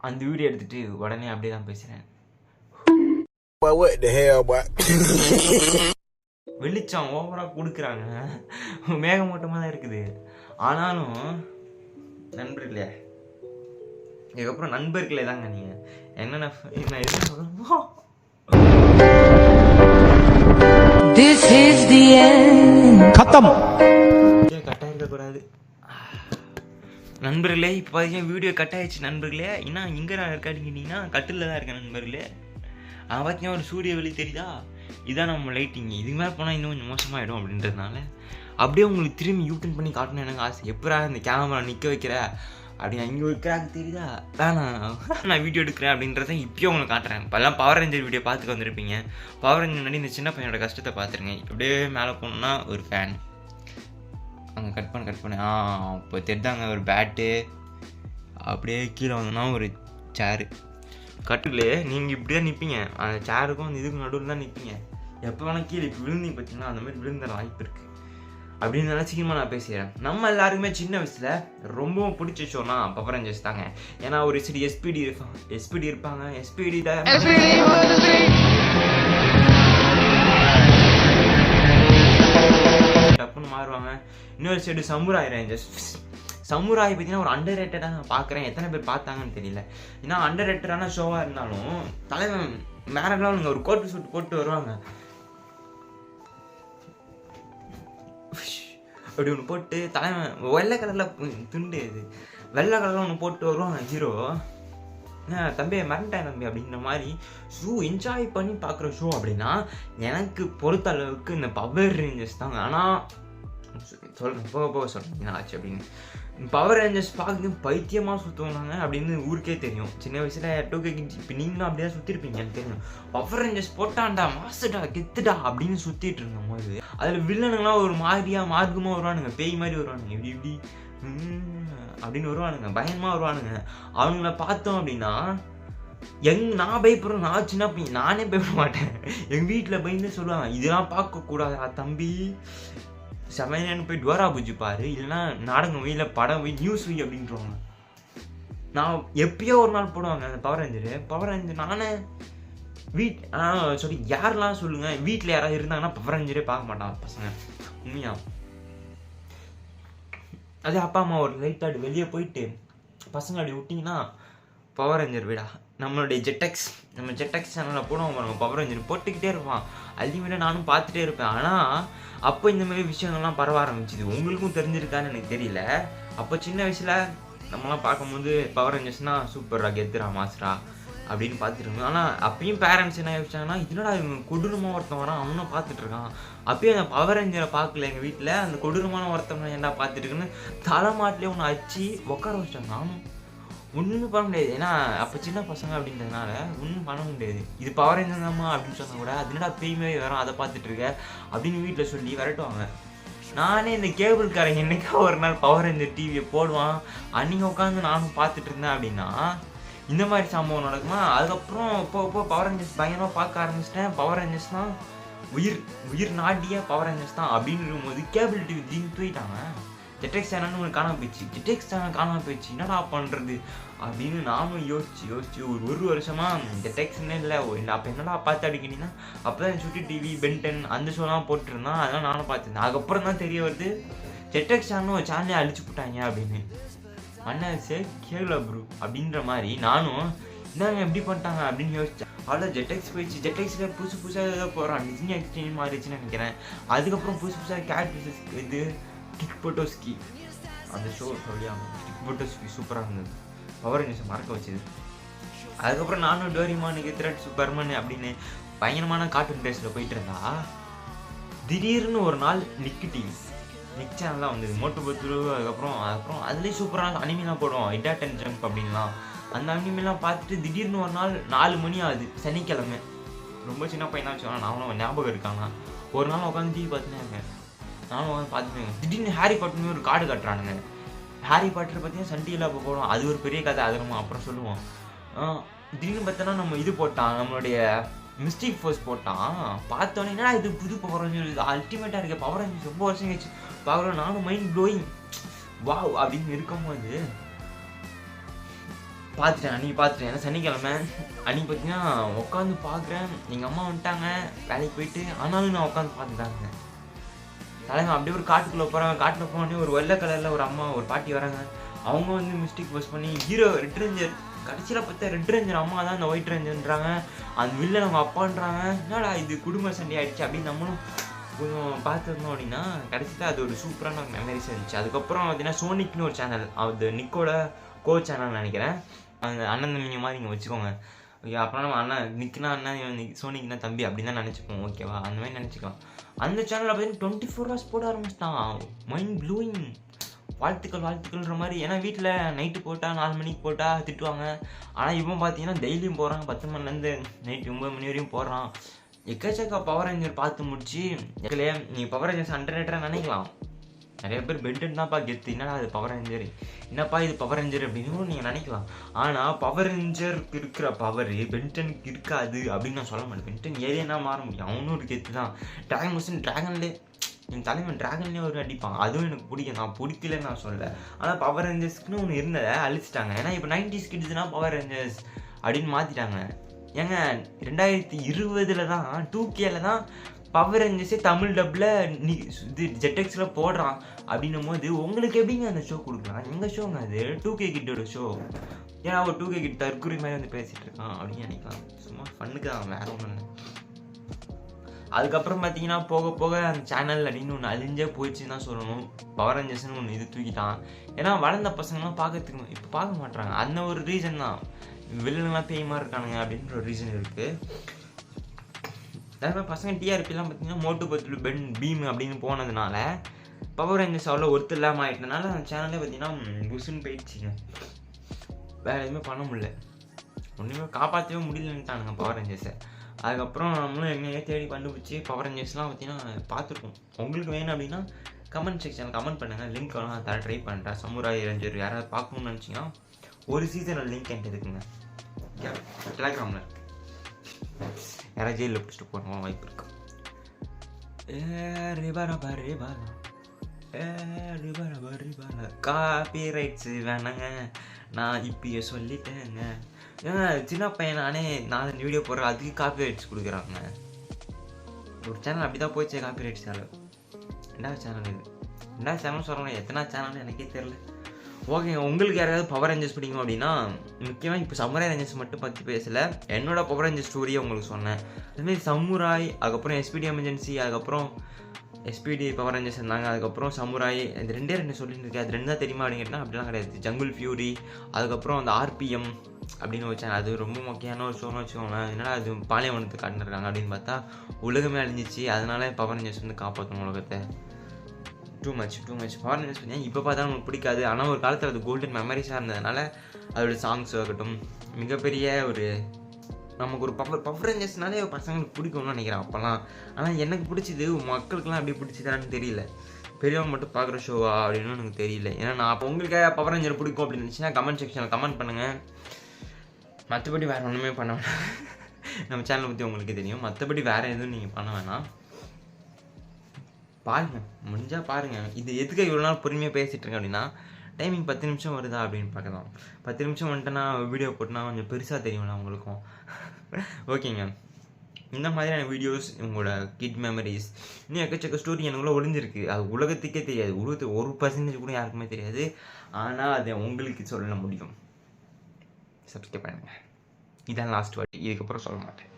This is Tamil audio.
அந்த வீடியோ எடுத்துட்டு உடனே அப்படியே தான் பேசுகிறேன். வெளிச்சம் ஓவராக கொடுக்குறாங்க, மேகமூட்டமாக தான் இருக்குது. ஆனாலும் நண்பர்களே, இதுக்கப்புறம் நண்பர்களே தாங்க நீங்கள் என்னென்ன எது சொல்லணுமோ. This is the end. கட்டம் கட்டாக இருக்கக்கூடாது நண்பர்களே. இப்போ பார்த்தீங்கன்னா வீடியோ கட் ஆயிடுச்சு நண்பர்களே. இன்னும் இங்கே நான் இருக்காடிங்கன்னா கட்டில் தான் இருக்கேன் நண்பர்களே. பார்த்தீங்கன்னா ஒரு சூரிய வெளி தெரியுதா, இதான் நம்ம லைட்டிங். இதுக்கு மேலே போனால் இன்னும் கொஞ்சம் மோசமாகிடும் அப்படின்றதுனால அப்படியே உங்களுக்கு திரும்பி யூடியூன் பண்ணி காட்டணும் எனக்கு ஆசை. எப்படா இந்த கேமரா நிற்க வைக்கிற அப்படி இங்கே ஒரு கிராக் தெரியுதா, நான் வீடியோ எடுக்கிறேன் அப்படின்றத இப்போயும் உங்களுக்கு காட்டுறேன். இப்போல்லாம் பவர் ரேஞ்சர் வீடியோ பார்த்துட்டு வந்திருப்பீங்க. பவர் ரேஞ்சர் முன்னாடி இந்த சின்ன பையனோட கஷ்டத்தை பார்த்துருங்க. இப்படியே மேலே போனோம்னா ஒரு ஃபேன், அங்கே கட் பண்ண இப்போ தெரிந்தாங்க ஒரு பேட்டு, அப்படியே கீழே வந்தோன்னா ஒரு சேரு. கட்டுலே நீங்கள் இப்படி தான் நிற்பீங்க, அந்த சேருக்கும் அந்த இதுக்கும் நடுவில் தான் நிற்பீங்க. எப்போ வேணால் கீழே இப்போ விழுந்தீங்க பார்த்தீங்கன்னா அந்த மாதிரி விழுந்த வாய்ப்பு இருக்குது அப்படின்னு நினச்சிக்கமா நான் பேசுகிறேன். நம்ம எல்லாருக்குமே சின்ன வயசில் ரொம்பவும் பிடிச்ச ஷோனா பவர் ரேஞ்சர்ஸ் தாங்க. ஏன்னா ஒரு சிடி எஸ்பிடி இருப்பாங்க. எஸ்பிடி தான் டப்புன்னு மாறுவாங்க. இன்னொரு சைடு சமுராய் ரேஞ்சர்ஸ். சமுராய் பார்த்தீங்கன்னா ஒரு அண்டர் ரேட்டடாக நான் பார்க்குறேன். எத்தனை பேர் பார்த்தாங்கன்னு தெரியல. ஏன்னா அண்டர் ரேட்டடான ஷோவாக இருந்தாலும் தலைவன் மேரலாம் ஒரு கோட்டு சூட்டு போட்டு வருவாங்க. அப்படி ஒன்று போட்டு தலைவன் வெள்ளை கலரில் துண்டு, இது வெள்ளை கலரில் ஒன்று போட்டு வருவாங்க ஹீரோ. தம்பி மறந்துட்டேன் தம்பி அப்படின்ற மாதிரி ஷோ என்ஜாய் பண்ணி பார்க்குற ஷோ அப்படின்னா எனக்கு பொறுத்த அளவுக்கு இந்த பவர் ரேஞ்சர்ஸ் தாங்க. ஆனால் சொல்கிறேன் போக சொல்கிறேன் ஆச்சு அப்படின்னு. பவர் ரேஞ்சர்ஸ் பார்க்க பைத்தியமாக சுற்றுவாங்க அப்படின்னு ஊருக்கே தெரியும். சின்ன வயசில் 2K கிட்ஸ் இப்போ நீங்களும் அப்படியே சுற்றிருப்பீங்க எனக்கு தெரியும். பவர் ரேஞ்சர்ஸ் போட்டான்டா மாசுடா கெத்துடா அப்படின்னு சுற்றிட்டு இருந்தோம் போது அதில் வில்லனுங்களாம் ஒரு மார்க்கமாக வருவானுங்க, பேய் மாதிரி வருவானுங்க, இப்படி அப்படின்னு வருவானுங்க, பயமாக வருவானுங்க. அவங்கள பார்த்தோம் அப்படின்னா நான் பயப்படுறேன். நான் சின்ன பையன், நானே பயப்பட மாட்டேன். எங்கள் வீட்டில் பயந்து சொல்லுவாங்க இதெல்லாம் பார்க்கக்கூடாதா தம்பி, செமையானு போய் டோரா பூஜி பாரு, இல்லைன்னா நாடகம் வை, இல்லை படம் வை, நியூஸ் வை அப்படின்றவாங்க. நான் எப்பயோ ஒரு நாள் போடுவாங்க அந்த பவர் ரேஞ்சர். நானே சொல்லி யாரெல்லாம் சொல்லுங்கள் வீட்டில் யாராவது இருந்தாங்கன்னா பவர் ரேஞ்சரே பார்க்க மாட்டாங்க பசங்க உண்மையா. அதே அப்பா அம்மா ஒரு லைட்டாடு வெளியே போயிட்டு பசங்க அப்படி விட்டிங்கன்னா பவர் ரேஞ்சர் விடா நம்மளுடைய ஜெட்டெக்ஸ் சேனலில் போடுவோம் பாருங்க, பவர் ரேஞ்சர் போட்டுக்கிட்டே இருப்பான். அல்டிமேட்டாக நானும் பார்த்துட்டே இருப்பேன். ஆனால் அப்போ இந்த மாதிரி விஷயங்கள்லாம் பரவ ஆரம்பிச்சிது. உங்களுக்கும் தெரிஞ்சிருக்கான்னு எனக்கு தெரியல. அப்போ சின்ன வயசில் நம்மளாம் பார்க்கும்போது பவர் ரேஞ்சர்ஸ்னால் சூப்பர்ரா கெத்துரா மாஸ்ரா அப்படின்னு பார்த்துட்டு இருந்தோம். ஆனால் அப்பயும் பேரண்ட்ஸ் என்ன யோசிச்சாங்கன்னா இதனடா இவங்க கொடூரமாக ஒருத்தன் வரான் அவனும் பார்த்துட்டு இருக்கான். அப்பயும் அந்த பவர் ரேஞ்சரை பார்க்கல எங்கள் வீட்டில். அந்த கொடூரமான ஒருத்தவங்க என்ன பார்த்துட்டு இருக்குன்னு தலைமாட்டிலே ஒன்று அடிச்சு உட்கார வச்சிட்டாங்க. நானும் ஒன்றும் பண்ண முடியாது, ஏன்னா அப்போ சின்ன பசங்க அப்படின்றதுனால ஒன்றும் பண்ண முடியாது. இது பவர் ரேஞ்சர் தான்மா அப்படின்னு சொன்னால் கூட அதனடா பேய்மே வரும் அதை பார்த்துட்டு இருக்க அப்படின்னு வீட்டில் சொல்லி விரட்டுவாங்க. நானே இந்த கேபிள்காரன் என்னைக்கா ஒரு நாள் பவர் ரேஞ்சர் டிவியை போடுவான், அன்றைக்கி உட்காந்து நானும் பார்த்துட்டு இருந்தேன் அப்படின்னா இந்த மாதிரி சம்பவம் நடக்குமா. அதுக்கப்புறம் இப்போ பவர் ரேஞ்சர்ஸ் பயங்கரமாக பார்க்க ஆரம்பிச்சிட்டேன். பவர் ரேஞ்சர்ஸ்னால் உயிர் நாட்டிய பவர் ரேஞ்சர்ஸ் தான் அப்படின்னு இருக்கும்போது கேபிள் டிவி தின்னு தூக்கிட்டாங்க. ஜெட்டெக்ஸ் சேனல்னு ஒன்று காணாமல் போயிடுச்சு. என்னடா பண்ணுறது அப்படின்னு நானும் யோசிச்சு ஒரு வருஷமாக ஜெட்டெக்ஸ்ன்னு இல்லை அப்போ என்னடா பார்த்து அடிக்கிட்டீங்கன்னா அப்போ தான் சுட்டி டிவி பென்டன் அந்த ஷோலாம் போட்டுருந்தான். அதெல்லாம் நானும் பார்த்துருந்தேன். அதுக்கப்புறம் தான் தெரிய வருது ஜெட்டெக்ஸ் சேனல் ஒரு சேனலே அழிச்சு போட்டாங்க அப்படின்னு. அண்ணாச்சு கேள ப்ரூ அப்படின்ற மாதிரி நானும் என்னங்க எப்படி பண்ணிட்டாங்க அப்படின்னு யோசிச்சேன். அவ்வளோ ஜெட்டெக்ஸ் போயிடுச்சு. ஜெட்டெக்ஸில் புதுசாக ஏதோ போகிறான், டிஸ்னி எக்ஸ்சேஞ்ச் மாறிடுச்சுன்னு நினைக்கிறேன். அதுக்கப்புறம் புதுசாக கேட் இது கிக் போட்டோஸ்கி அந்த ஷோ சொல்லியாங்க. கிக் போட்டோஸ்கி சூப்பராக இருந்தது, பவர் ரேஞ்சர்ஸை மறக்க வச்சுது. அதுக்கப்புறம் நானும் டோரிமான் த்ரெட் சூப்பர்மன் அப்படின்னு பயங்கரமான கார்ட்டூன் டேஸில் போயிட்டு இருந்தா திடீர்னு ஒரு நாள் நிக் சேனல்லாம் வந்தது, மோட்டு பத்துரு. அதுக்கப்புறம் அதுலேயும் சூப்பரான அனிமெலாம் போடுவோம், இடாட் அண்ட் ஜம்ப் அப்படின்லாம். அந்த அனிமெலாம் பார்த்துட்டு திடீர்னு ஒரு நாள் 4 மணி ஆகுது சனிக்கிழமை. ரொம்ப சின்ன பையன் தான் வச்சுக்கோங்க, நானும் ஞாபகம் இருக்காங்க. ஒரு நாள் உட்காந்து டிவி பார்த்துனே இருக்கேன். நானும் உட்காந்து பார்த்துட்டேன். திடீர்னு ஹாரி பாட்டர்னு ஒரு கார்டு காட்டுறானுங்க. ஹாரி பாட்டர் பார்த்தீங்கன்னா சன் டிவியில் அப்போ போடுவோம். அது ஒரு பெரிய கதை, அதை நம்ம அப்புறம் சொல்லுவோம். திடீர்னு பார்த்தோன்னா நம்ம இது போட்டான், நம்மளுடைய மிஸ்டேக் ஃபோர்ஸ் போட்டான். பார்த்தோன்னே இது புது பவர் ரேஞ்சர்ஸ் அல்டிமேட்டாக இருக்குது, பவர் ரேஞ்சர்ஸ் ரொம்ப வருஷம் கழிச்சு பார்க்குறோம். நானும் மைண்ட் ப்ளோயிங் வாவ் அப்படின்னு இருக்கும்போது பார்த்துட்டேன், அன்றைக்கி பார்த்துட்டேன். ஏன்னா சனிக்கிழமை அன்றைக்கி பார்த்தீங்கன்னா உட்காந்து பார்க்குறேன். எங்கள் அம்மா வந்துட்டாங்க வேலைக்கு போயிட்டு, ஆனாலும் நான் உட்காந்து பார்த்துட்டாங்க. தலைவன் அப்படியே ஒரு காட்டுக்குள்ளே போகிறாங்க. காட்டில் போனோடனே ஒரு வெள்ளை கலரில் ஒரு அம்மா ஒரு பாட்டி வராங்க. அவங்க வந்து மிஸ்டேக் பஸ் பண்ணி ஹீரோ ரெட் ரேஞ்சர், கடைசியில் பார்த்தா ரெட் ரேஞ்சர் அம்மா தான் அந்த ஒயிட் ரேஞ்சர்ன்றாங்க. அந்த வில்லன் அவங்க அப்பான்றாங்க. என்னடா இது குடும்ப சண்டை ஆகிடுச்சு அப்படின்னு நம்மளும் கொஞ்சம் பார்த்துருந்தோம். அப்படின்னா கடைசியில் அது ஒரு சூப்பரான ஒரு மெமரிஸ் இருந்துச்சு. அதுக்கப்புறம் பார்த்தீங்கன்னா சோனிக்னு ஒரு சேனல், அது நிக்கோட நினைக்கிறேன். அந்த அண்ணன் தம்பிங்க மாதிரி நீங்கள் வச்சுக்கோங்க. ஓகே, அப்புறம் நம்ம அண்ணன் நிற்கினா அண்ணன், சோனிக்குனா தம்பி அப்படின்னு தான் நினச்சிப்போம். ஓகேவா, அந்த மாதிரி நினச்சிக்கலாம். அந்த சேனலில் பார்த்தீங்கன்னா 24 hours போட ஆரம்பிச்சிட்டான். Mind blowing. வாழ்த்துக்கள்ன்ற மாதிரி. ஏன்னா வீட்டில் நைட்டு போட்டால் 4 மணிக்கு போட்டால் திட்டுவாங்க. ஆனால் இவன் பார்த்தீங்கன்னா டெய்லியும் போகிறான். 10 மணிலேருந்து நைட்டு 9 மணி வரையும் போடுறான். எக்கச்சக்க பவர் ரேஞ்சர் பார்த்து முடிச்சு. எக்கலையே நீ பவர் ரேஞ்சர்ஸ் அண்டர்ரேட்டடாக நினைக்கலாம். நிறைய பேர் பென்டன் தான்ப்பா கெத்து, என்னடா அது பவர் ரேஞ்சர், என்னப்பா இது பவர் ரேஞ்சர் அப்படின்னு நீங்கள் நினைக்கலாம். ஆனால் பவர் ரேஞ்சருக்கு இருக்கிற பவர் பென்டனுக்கு இருக்காது அப்படின்னு நான் சொல்ல மாட்டேன். பென்டன் ஏரியானா மாற முடியும், அவனும் ஒரு கெத்து தான். டிராகன் மிஷன் டிராகன்லே என் தலைவன் டிராகன்லேயே ஒரு அடிப்பான். அதுவும் எனக்கு பிடிக்கும், நான் பிடிக்கலன்னு நான் சொல்லலை. ஆனால் பவர் ரேஞ்சர்ஸ்க்குன்னு ஒன்று இருந்ததை அழிச்சிட்டாங்க. ஏன்னா இப்போ 90s கிட்ஸ்னால் பவர் ரேஞ்சர்ஸ் அப்படின்னு மாற்றிட்டாங்க. ஏங்க 2020 தான் 2Kல தான் பவர் ரேஞ்சர்ஸே தமிழ் டப்பில் இது ஜெட்டெக்ஸில் போடுறான். அப்படின்னும் போது உங்களுக்கு எப்படிங்க அந்த ஷோ கொடுக்கலாம்? எங்கள் ஷோங்க அது 2K கிட்டோட ஷோ. ஏன்னா ஒரு 2K கிட்ட தற்கொலை மாதிரி வந்து பேசிகிட்டு இருக்கான் அப்படின்னு நினைக்கலாம். சும்மா ஃபண்ணுக்கு தான், வேறு ஒன்றும் இல்லை. அதுக்கப்புறம் பார்த்தீங்கன்னா போக போக அந்த சேனல் அப்படின்னு ஒன்று அழிஞ்சே போயிடுச்சுன்னு தான் சொல்லணும். பவர் ரேஞ்சர்ஸ்னு ஒன்று இது தூக்கிட்டான். ஏன்னா வளர்ந்த பசங்களாம் பார்க்கறதுக்கு இப்போ பார்க்க மாட்டாங்க. அந்த ஒரு ரீசன் தான். வில்லன்லாம் பேய்மா இருக்கானுங்க அப்படின்ற ஒரு ரீசன் இருக்குது. அதாவது பசங்க டிஆர்பிலாம் பார்த்தீங்கன்னா மோட்டு பத்து பென் பீம் அப்படின்னு போனதுனால பவர் ரேஞ்சர்ஸ் அவ்வளோ ஒருத்தர் இல்லாமல் ஆகிட்டனால அந்த சேனலே பார்த்தீங்கன்னா புஷுன்னு போயிடுச்சுங்க. வேறு எதுவுமே பண்ண முடியல, ஒன்றுமே காப்பாற்றவே முடியலன்ட்டானுங்க பவர் ரேஞ்சர்ஸை. அதுக்கப்புறம் நம்மளும் எங்கேயே தேடி கண்டுபிடிச்சி பவர் ரேஞ்சர்ஸ்லாம் பார்த்தீங்கன்னா பார்த்துருக்கோம். உங்களுக்கு வேணும் அப்படின்னா கமெண்ட் செக்ஷனில் கமெண்ட் பண்ணுங்கள். லிங்க் வேணும், அதை ட்ரை பண்ணுறேன். சமுராய் ரேஞ்சர் யாராவது பார்க்கணுன்னு நினச்சிங்கன்னா ஒரு சீசனோட லிங்க் என்கிட்ட இருக்குங்க, டெலகிராமில் இருக்கு. யாராவது ஜெயிலில் பிடிச்சிட்டு போகணும் வாய்ப்பு இருக்கு. காப்பி ரைட்ஸு வேணாங்க, நான் இப்பயே சொல்லிட்டேங்க. ஏன்னா சின்ன பையன் நான் வீடியோ போடுறேன், அதுக்கு காப்பி ரைட்ஸ் கொடுக்குறாங்க. ஒரு சேனல் அப்படி தான் போயிடுச்சு காப்பி ரைட்ஸ் சேனல். ரெண்டாவது சேனல் இது, ரெண்டாவது சேனல் சொல்லணும், எத்தனை சேனல்னு எனக்கே தெரில. ஓகேங்க, உங்களுக்கு யாராவது பவர் ரேஞ்சர்ஸ் பிடிக்கும் அப்படின்னா, முக்கியமாக இப்போ சமுராய் ரேஞ்சர்ஸ் மட்டும் பற்றி பேசலை, என்னோட பவர் ரேஞ்சர்ஸ் ஸ்டோரியை உங்களுக்கு சொன்னேன். அதுமாதிரி சமுராய், அதுக்கப்புறம் எஸ்பிடி எமர்ஜென்சி, அதுக்கப்புறம் எஸ்பிடி பவர் ரேஞ்சர்ஸ் இருந்தாங்க, அதுக்கப்புறம் சமுராய், இந்த ரெண்டு சொல்லிட்டு இருக்கேன். அது 2 தான் தெரியுமா அப்படிங்கன்னா அப்படிலாம் கிடையாது. ஜங்குள் ஃபியூரி, அதுக்கப்புறம் அந்த ஆர்பிஎம் அப்படின்னு வச்சாங்க. அது ரொம்ப முக்கியமான ஒரு ஷோன்னு வச்சுக்கோங்களேன். என்னடா அது பாலைவனத்துக்கு காட்டினிருக்காங்க அப்படின்னு பார்த்தா உலகமே அழிஞ்சிச்சு. அதனால பவர் ரேஞ்சர்ஸ் வந்து காப்பாற்றணும் உலகத்தை. டூ மச் பவர் ரேஞ்சர்ஸ் பண்ணி இப்போ பார்த்தா நமக்கு பிடிக்காது. ஆனால் ஒரு காலத்தில் அது கோல்டன் மெமரிஸாக இருந்ததுனால அதோட சாங்ஸ் ஆகட்டும் மிகப்பெரிய ஒரு நமக்கு ஒரு பவர் ரேஞ்சர்ஸ்னாலே பசங்களுக்கு பிடிக்கும்னு நினைக்கிறேன் அப்போல்லாம். ஆனால் எனக்கு பிடிச்சது மக்களுக்கெல்லாம் அப்படி பிடிச்சதான்னு தெரியல. பெரியவங்க மட்டும் பார்க்குற ஷோவா அப்படின்னு எனக்கு தெரியல. ஏன்னா நான் அப்போ உங்களுக்கு பவர் ரேஞ்சர் பிடிக்கும் அப்படின்னு இருந்துச்சுன்னா கமெண்ட் செக்ஷனில் கமெண்ட் பண்ணுங்கள். மற்றபடி வேறு ஒன்றுமே பண்ண வேணாம். நம்ம சேனலை பற்றி உங்களுக்கு தெரியும். மற்றபடி வேறு எதுவும் நீங்கள் பண்ண வேணாம். பாருங்கள், முடிஞ்சால் பாருங்கள். இது எதுக்கு இவ்வளோ நாள் பொறுமையாக பேசிகிட்டு இருக்கேன் அப்படின்னா, டைமிங் 10 நிமிஷம் வருதா அப்படின்னு பார்க்கலாம். 10 நிமிஷம் வந்துட்டேன்னா வீடியோ போட்டுனா கொஞ்சம் பெருசாக தெரியும்ல உங்களுக்கும். ஓகேங்க, இந்த மாதிரியான வீடியோஸ் உங்களோட கிட் மெமரிஸ் இன்னும் எக்கச்சக்க ஸ்டோரி எனக்குள்ளே ஒளிஞ்சிருக்கு. அது உலகத்துக்கே தெரியாது, உலகத்துக்கு 1% கூட யாருக்குமே தெரியாது. ஆனால் அதை உங்களுக்கு சொல்ல முடியும். சப்ஸ்கிரைப் பண்ணுங்கள். இதான் லாஸ்ட் வாட்டி, இதுக்கப்புறம் சொல்ல மாட்டேன்.